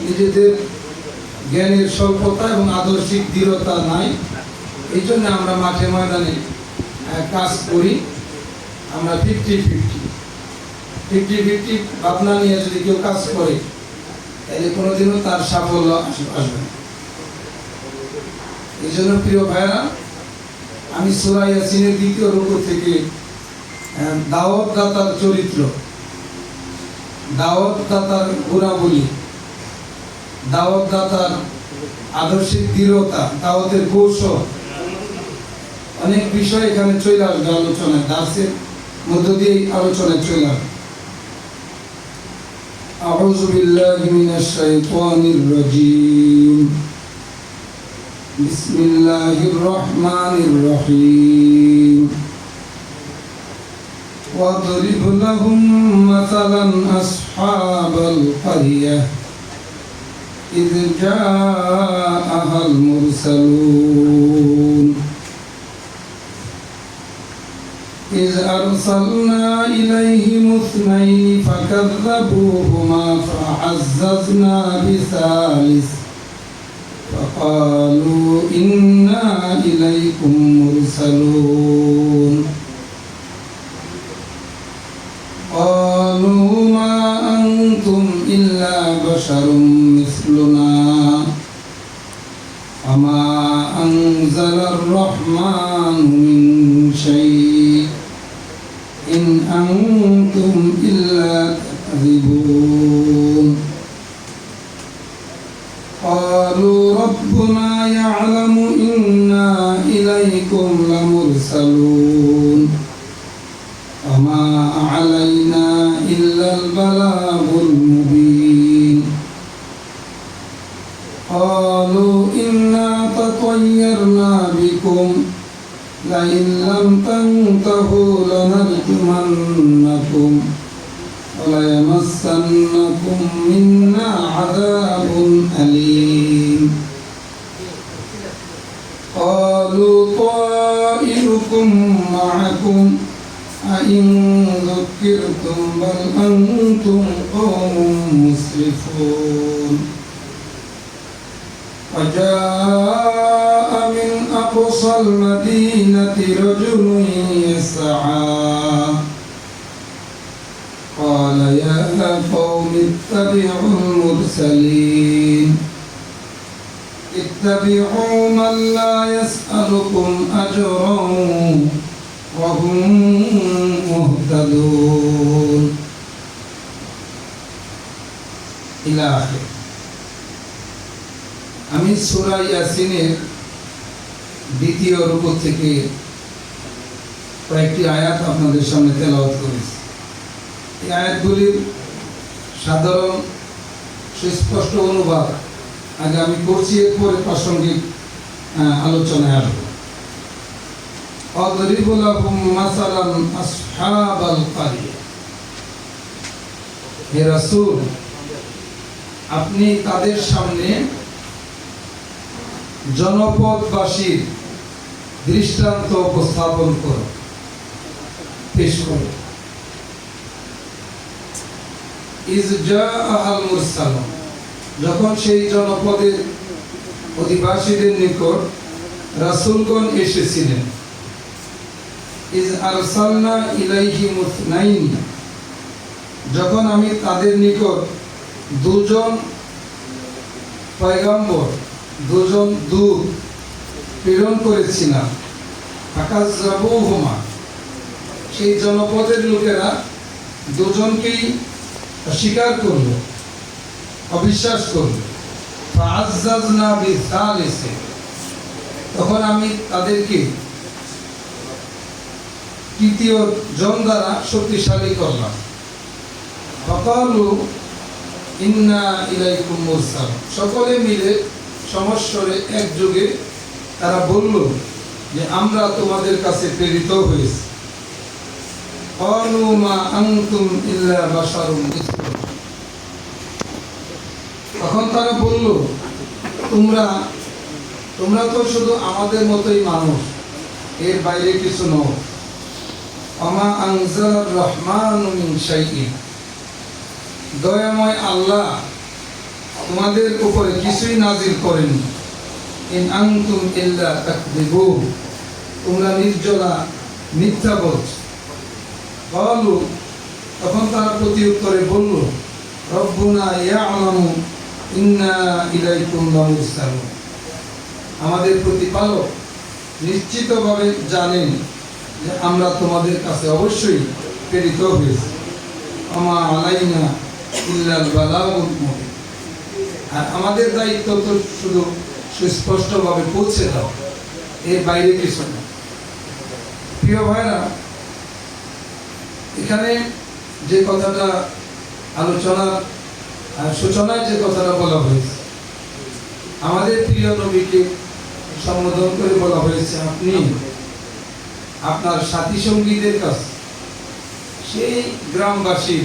নিজেদের জ্ঞানের স্বল্পতা এবং আদর্শিক দৃঢ়তা নাই। এই জন্য আমরা মাঠে ময়দানে কাজ করি। আমরা 50-50 ভাবনা নিয়ে যদি কেউ কাজ করে তাহলে কোনোদিনও তার সাফল্য আসবে না। এই জন্য প্রিয় ভাইরা, আমি সূরা ইয়াসিনের 2য় রুকু থেকে দাওয়াতদাতার চরিত্র, দাওয়াতদাতার গুণাবলী, দাওয়াতদাতার আদর্শিক দৃঢ়তা, দাওয়াতের কৌশল, অনেক বিষয় এখানে চলে আসবে আলোচনায়, দার্সের মধ্য দিয়ে আলোচনায় চলে আসবে। আউযু বিল্লাহি মিনাশ শাইতানির রাজীম। বিসমিল্লাহির রহমানির রহিম। ওয়াদরিব লাহুম মাসালান আসহাবাল কারিয়াহ إذ جاءها المرسلون إذ أرسلنا إليهم 2 فكذبوهما فعززنا بثالث فقالوا إنا إليكم مرسلون قالوا ما أنتم إلا بشر مثلنا وما أنزل الرحمن من شيء إن أنتم إلا تكذبون قالوا ربنا يعلم إنا إليكم لمرسلون وما علينا إلا البلاغ المبين قالوا إنا تطيرنا بكم لئن لم تنتهوا لنرجمنكم وليمسنكم منا عذاب أليم قالوا طائركم معكم أئن ذكرتم بل أنتم قوم مسرفون وجاء من أقصى المدينة رجل يسعى قال يا قوم اتبعوا المرسلين اتبعوا من لا يسألكم أجرا وهم مهتدون إلى آخره। আমি সূরা ইয়াসিনের 2য় রুকু থেকে কয়েকটি আয়াত আপনাদের সামনে তেলাওয়াত করেছি। এই আয়াতগুলির সাধারণ সুস্পষ্ট অনুবাদ আগে আমি করছি, এরপরে প্রাসঙ্গিক আলোচনায় আসবো। أضرب لهم مثلا أصحاب القرية। হে রাসূল, আপনি তাদের সামনে জনপদবাসীর দৃষ্টান্ত উপস্থাপন করুন, পেশ করুন। ইজ জাআল মুরসালুন, যখন সেই জনপদের অধিবাসীদের নিকট রাসূলগণ এসেছিলেন। ইজ আরসালনা ইলাইহিম 2, যখন আমি তাদের নিকট 2 পয়গম্বর, 2 দূত প্রেরণ করেছিলাম। ফাকাজ্জাবুহুমা, সেই জনপদের লোকেরা 2জনকেই অস্বীকার করল, অবিশ্বাস করল। ফাআজ্জাজনা বিসালিস, তখন আমি তাদেরকে 3য় জন দ্বারা শক্তিশালী করলাম। ফাকালু ইন্না ইলাইকুম মুরসাল, সকলে মিলে সমস্বরে একযোগে তারা বলল যে আমরা তোমাদের কাছে প্রেরিত হয়েছি। ক্বালু মা আনতুম ইল্লা বাশারুন মিসলুনা, তখন তারা বলল তোমরা তো শুধু আমাদের মতোই মানুষ, এর বাইরে কিছু নও। ওমা আনজালার রহমানু মিন শাইইন, দয়াময় আল্লাহ তোমাদের উপরে কিছুই নাজিল করেনি। ইন আনতুম ইল্লা তাকযিবুন, তোমরা নির্জলা মিথ্যা বলছো। ক্বালু, তখন তারা প্রতি উত্তরে বলল, রব্বুনা ইয়া'লামু ইন্না ইলাইকুম লামুরসালুন, আমাদের প্রতিপালক নিশ্চিতভাবে জানেন যে আমরা তোমাদের কাছে অবশ্যই প্রেরিত হয়েছি। আমা আলাইনা ইল্লাল বালাগুল মুবিন, আর আমাদের দায়িত্ব তো শুধু সুস্পষ্টভাবে পৌঁছে দাও, এর বাইরে কিছু না। প্রিয় ভাইরা, এখানে যে কথাটা আলোচনার সূচনায় যে কথাটা বলা হয়েছে, আমাদের প্রিয় নবীকে সম্বোধন করে বলা হয়েছে, আপনি আপনার সাথী সঙ্গীদের কাছে সেই গ্রামবাসীর